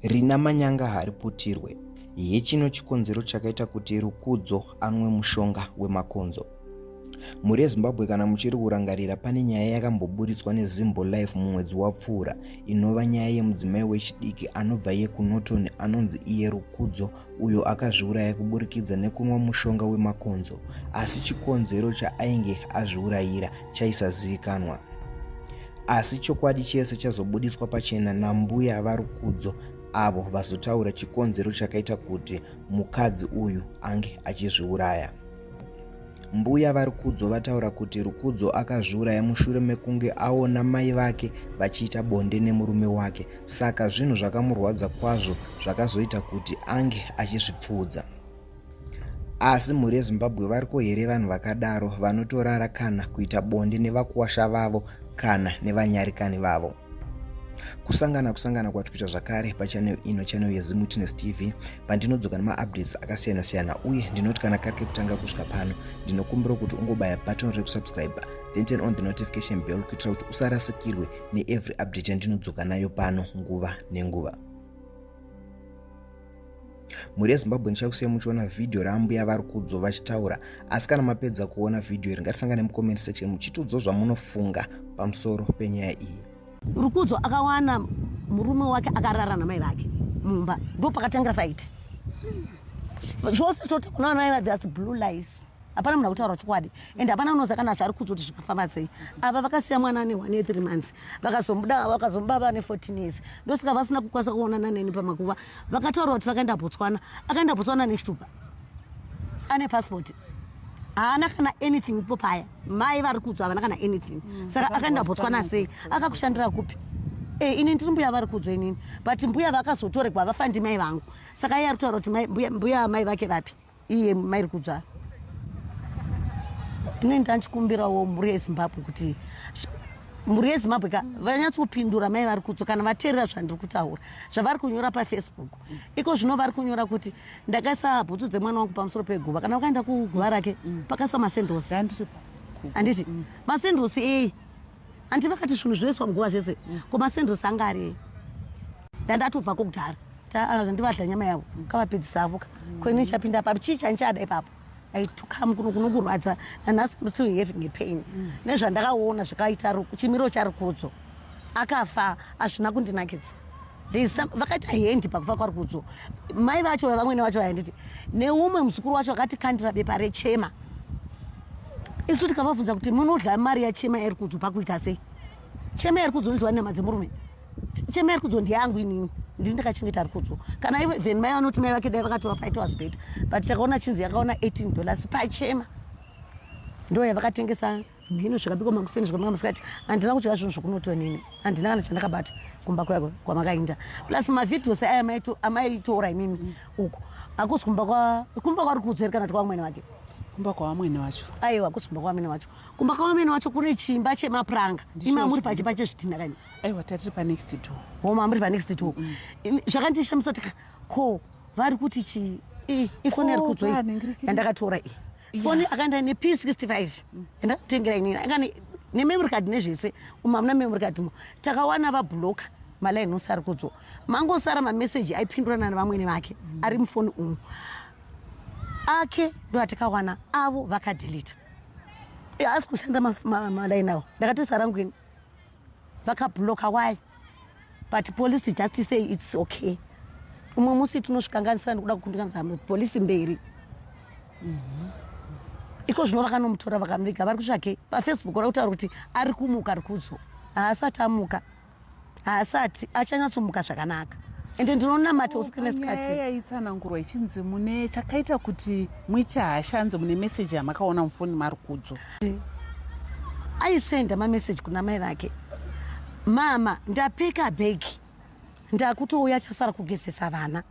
rina manyanga hariputirwe. Yechino chikonzero chakaita kuti Rukudzo anwe mushonga wemakonzo. Muri yeZimbabwe kana muchiri kurangarira pane nyaya yakamboburitswa neZimbo Life mumwedzi wapfuura inova nyaya yemudzimai wechidiki anobva kuNorton anonzi iye Rukudzo uyo akazviuraya kuburikidza nekunwa mushonga wemakonzo, asi chikonzero chaainge azviurayira chaisazivikanwa. Asi chokwadi chese chazobudiswa pachena nambuya vaRukudzo avo vazotaura chikonzero chakaita kuti mukadzi uyu ange achizviuraya. Mbuya vaRukudzo vataura kuti Rukudzo akazviuraya mushure mekunge aona mai vake vachiita bonde nemurume wake, saka zvinhu zvakamurwadza kwazvo zvakazoita kuti ange achizvipfudza. Asi muri yeZimbabwe variko here vanhu vakadaro vanotorara kana kuita bonde nevakuwasha vavo kana nevanyarikani vavo? Kusangana kwatikuita zvakare pachanel ino, channel yeZim Witness TV, pandinodzoka nemaupdates akasiyana-siyana, uye ndinoti kana kari kekutanga kusvika pano ndinokumbira kuti ungobaya button rekusubscribe then turn on the notification bell kuitira kuti usarasikirwe neevery update yandinodzoka nayo pano nguva nenguva. Muri yeZimbabwe ndichakusiyai muchiona vhidhiyo rambuya vaRukudzo vachitaura, asi kana mapedza kuona vhidhiyo iri ngatisangane mucomment section muchitiudza zvamunofunga pamusoro penyaya iyi. Rukudzo akawana murume wake akarara namai vake mumba, ndo pakatangira fight. Zvose toto kuna mai vake that's blue lies. Hapana munhu akutaura chokwadi ende hapana unoziva kana zvarikudzo kuti zvakafamba sei. Ava vakasiya mwana ane 1 year 3 months vakazombaba ne 14 years, ndosaka vasina kukwanisa kuonana neni pamakuva. Vakataura kuti vakaenda Botswana, akaenda Botswana nechitupa, ane passport, haana kana anything ipo paya. Mai vaRukudzo havana kana anything, saka akaenda Botswana sei? Akakushandira kupi? Ini ndiri mbuya vaRukudzo inini, but mbuya vakazotorekwa vafandi mai vangu, saka iye ari kutaura kuti mbuya mai vake vapi? Iye mai Rukudzo. Ini ndanchikumbirawo muri yeZimbabwe kuti muri yeZimbabwe vanyatsopindura mai vaRukudzo kana vateerera zvandiri kutaura, zvavari kunyora paFacebook. Iko zvino vari kunyora kuti ndakaisa bhutsu dzemwana wangu pamusoro peguva, kana ukaenda kuguva rake pakaiswa masendosi. Handiti masendosi handi vakati zvinhu zvinoiswa muguva zvese, ko masendosi anga ari ndandatobva kokudhara ndivadla nyama yavo kavapedzisa avuka kweni chapinda papo chii chanchada ipapo aitukamu kunokurwadza nanhasi I'm still having a pain. Nezvandakaona zvakaita chimiro chaRukudzo akafa hazvina kundinakidza. Vakaita hendi pakufa kwaRukudzo. Mai vacho vamwene vacho handiti neumwe muzukuru wacho akatikandira bepa rechema. Isu tikavabvunza kuti munodla mari yachema yaRukudzo pakuita sei? Chema yaRukudzo inodyiwa nenyama dzemurume. Chema yaRukudzo ndiyangu inini, ndini ndakachengeta Rukudzo. Kana even mai vanoti mai vake dai vakatova fight was better, but takaona chinzi yakaona $18 pachema. Ndo yavakatengesa mhino zvakabikwa makuseni zvakamanga musikati. Handina kudya zvinhu zvokunoto nini, handina kana chandakabata kumba kwako kwamakaenda. Plus mavhidhios aya amaitora imimi uko hakusi kumba kwaRukudzo ere kana kuti kwamwene wake? Kumba kwamwene wacho. Aiwa, hakusi kumba kwamwene wacho. Kumba kwamwene wacho kune chimba chemapuranga. Ima muri pachimba chezvidhina kani? Aiwa, tari pa next door. Homa muri pa next door. Zvakandishamisa kuti ko vari kuti chi ifoni yaRukudzo yandakatora foni akaenda neP65 ndakatengera inini akani nememory card nezvese hamuna memory card mo takawana vabhuloka malaini ose aRukudzo, mangosara mameseji aipindurana nevamwene vake ari mufoni umu ake ndo atakawana avo vakadhilita. Asi kushanda malaini avo ndakatoisa rangu ini vakabhuloka. Why? But police just say it's okay. Umwe musi tinosvikanganisira nekuda kukundikanisa polisi mberi. Iko zvino vakanomutora vakamuviga vari kutsvake paFacebook vari kutaura kuti ari kumuka Rukudzo. Haasati amuka, haasati achanyatsomuka zvakanaka. Ende ndinonamata usiku nesikati. Yaitsanangurwa ichinzi mune chakaita kuti muchahashanze mune meseji yamakaona mufoni maRukudzo. Aisenda mameseji kuna mai vake, mama ndapeka bhegi ndakutouya chasara kugezesa vana.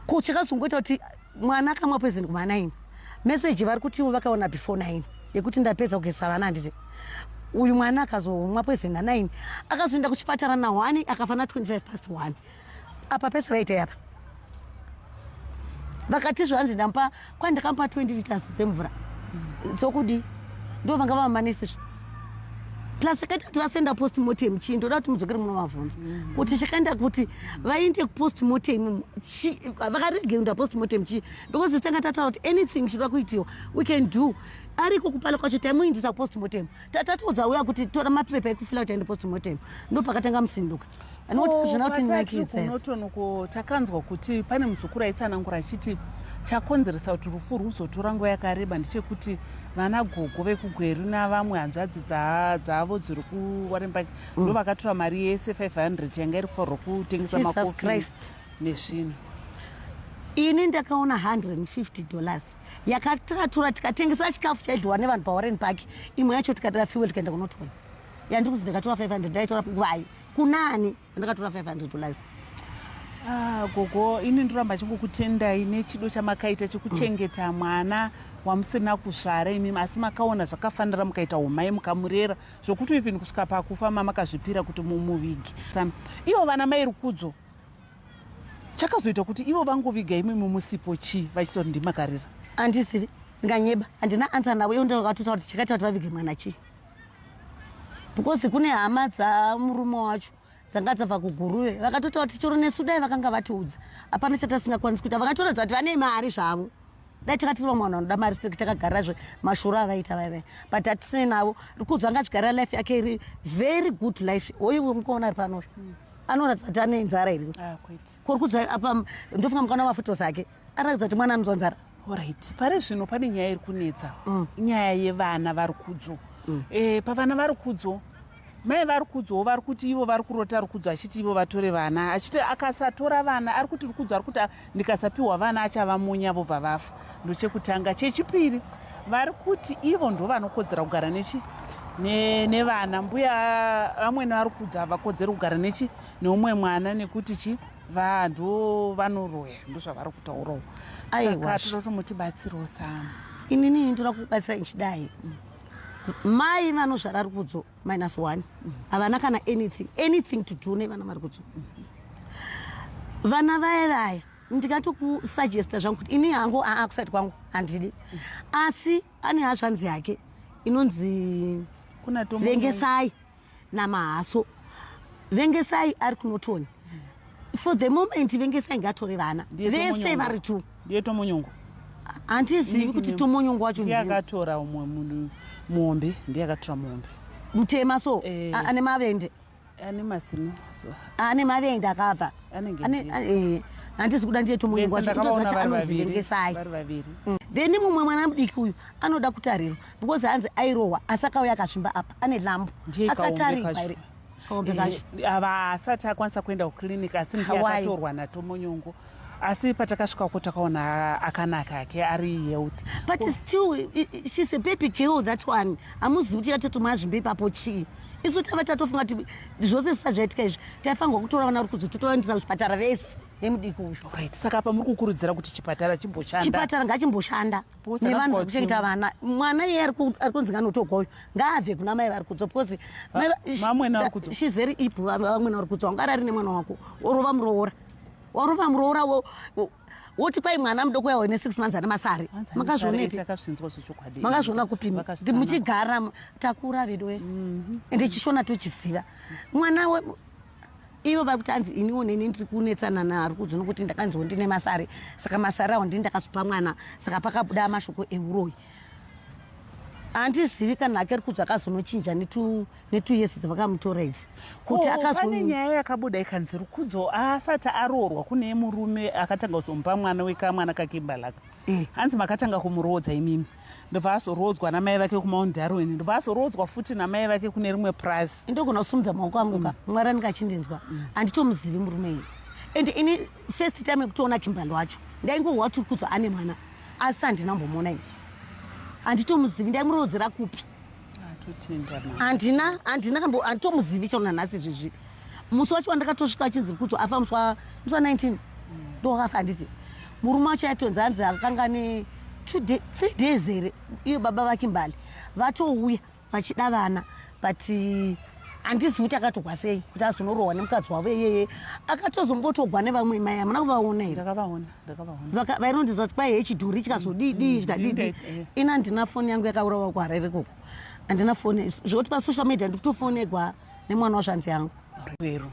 Ko chakazongoita kuti mwana akamwa poison kuma 9. Meseji vari kuti vakaona before 9 yekuti ndapedza kugezesa vana. Handiti uyu mwana akazomwa poison na 9 akazoenda kuchipatara na 1 akafa na 1:25. Apa pesa vaita apa vakati zvanzi ndampa kwandakamupa 20 liters dzemvura dzokudi ndo vanga vamanesi plus chakaita kuti vasenda postmortem chii ndoda kuti mudzokere munomabvunza kuti chakaenda kuti vainde kupostmortem vakarege kuenda postmortem chii because tanga tataura kuti anything chinoda kuitiwa we can do ariko kupala kwacho taimuindisa postmortem tatatoudza uya kuti tora mapepa ekufila kuti aende postmortem ndo pakatanga musinduka unotonoko takanzwa kuti pane muzukuru aitsanangura achiti chakonzeresa kuti rufu rwuzotora nguva yakareba ndechekuti vana gogo vekugweru navamwe hanzvadzi dzavo dziri kuwarembaki ndo vakatora mari yese 500 yanga iri kufarwa kutengesa makofi nezvinhu. ini ndakaona $150 yakatakatora tikatengesa chikafu chaidliwa nevanhu pawarren park imwe yacho tikatara fuel tikaenda kunotora yandikuzi ndakatora 500 ndaitora vai kunani ndakatora $500. Gogo ini ndoramba chingokutendai nechido chamakaita chekuchengeta mwana wamusina kusvara imimi asi makaona zvakafanira mukaita umai mukamurera zvokuti even kusvika pakufa mamakazvipira kuti mumuvigi. Ivo vana mai Rukudzo chakazoita kuti ivo vangoviga imimi musipo chii vachizoti ndimakarira? Handisivi ndinganyeba handina ansa navo ivo ndakatotaura kuti chakaita kuti vavige mwana chii because kune hama dzamurume wacho dzanga dzabva kuguruve vakatotaura kuti chiro nesu dai vakanga vatiudza hapana chatasingakwanisi kuita vakatoradza kuti vane mari zvavo dai takatiriva mwana unoda mari takagarazve mashuru avaita vaivai but hatisine navo. Rukudzo anga achigarira life yake iri very good life hoyu mukaona ari panori anoratidza kuti ane nzara iri kuri kudza apa ndofunga mukaona mafoto zake aratidza kuti mwana anonzwa nzara. Alright, pari zvino pane nyaya iri kunetsa nyaya yevana vari Kudzo. Pavana vari Kudzo mai vari Kudzo vari kuti ivo vari kurota Rukudzo achiti ivo vatore vana achiti akasatora vana ari kuti Rukudzo ari kuti ndikasapiwa vana achava munya vobva vafa. Ndochekutanga. Chechipiri vari kuti ivo ndo vanokodzera kugara nevana mbuya vamwene vari Kudzo havakodzeri kugara neumwe mwana nekuti chi vanhu vanoroya ndozvavari kutaurawo. Saka toda mutibatsirawo sana. Inini ndoda kubatsira ichidai mai vanozvara Rukudzo -1 havana kana anything to do nevana vari Kudzo. Vana vaya ndikatokusuggesta zvangu kuti ini hangu kusati kwangu handidi asi ane hazvanzi yake inonzi Vengesai naMahaso. Vengesai ari kunotoni for the moment Vengesai ngatore vana vese vari tu ndiye Tomonyongo. Handizivi kuti Tomonyongo wacho ndiyakatora umwe munhu muombe ndiyakatora muombe mutema so ane mavende ane masino ane mavende akabva handisi kuda ndiye Tomonyongo wacho ndozati anonzi Vengesai then mumwe mwana mudiki uyu anoda kutarirwa because hanzi airohwa asi akauya akasvimba apa ane lambu akatarirwa iri kaombe kacho ava asati akwanisa kuenda kuklinika asi ndiyakatorwa naTomonyongo asi patakasvikako takaona akanaka ake ari healthy but still she's a baby girl that one hamuzivi kuti yatotomwa zvimbe ipapo chii isu tava tatofunga kuti zvose zvisazvaitika izvi taifanirwa kutora vana Rukudzo totovaendesa kuchipatara vese nemudiki uyu. Right, saka apa muri kukurudzira kuti chipatara ngachimboshanda nevanhu vari kuchengeta vana. Mwana iye ari kunzi nganotogwa uyu ngaabve kuna mai vari Kudzo because she's very ipu. Vamwena vari Kudzo wangarari nemwana wako orova muroora woti pai mwana mudoko yawo ine 6 months ane masari makazviona kupima kuti muchigara takura vedu ende chishona tochiziva mwana ivo vari kuti hanzi iniwo neni ndiri kunetsana naari Kudzo nokuti ndakanziwo ndine masari saka masari awo ndini ndakasupa mwana saka pakabuda mashoko euroyi. Handizivi kana hake Rukudzo akazonochinja netu yesi dzavakamutora idzi kuti pane nyaya yakabuda ikanzi Rukudzo asati aroorwa kune murume akatanga kuzomupa mwana wekamwana kakimbalaka hanzi makatanga kumurodza imimi ndobva azorodzwa namai vake kuMount Darwin ndobva azorodzwa futi namai vake kune rimwe prize. Ndogona kusumudza maoko angu ka mwari anenge achindinzwa handitomuzivi murume iyi and ini first time yekutoona Kimberly wacho ndaingohwa kuti Rukudzo ane mwana asi handinambomona ini handitomuzivi ndaimurodzera kupi handitomuzivi chauna nhasi izvizvi. Musi wacho wandakatosvika achinzi Rukudzo afa musi wa 19 ndoakafa handiti murume wacho aitonzi hanzi akanga ne 3 days here iyo baba vaKimberly vatouya vachida vana but handizivi kuti akatogwa sei kuti azonorohwa nemukadzi wavo iyeye akatozombotogwa nevamwe mai hamuna kuvaona here vairondedza kuti kwai hechidhuri chikazodidi chikadidi ina ndina foni yangu yakaurawa kuHarare koko handina fone zvekuti pasocial media ndikutofonegwa nemwana wazvanzi yangu rwero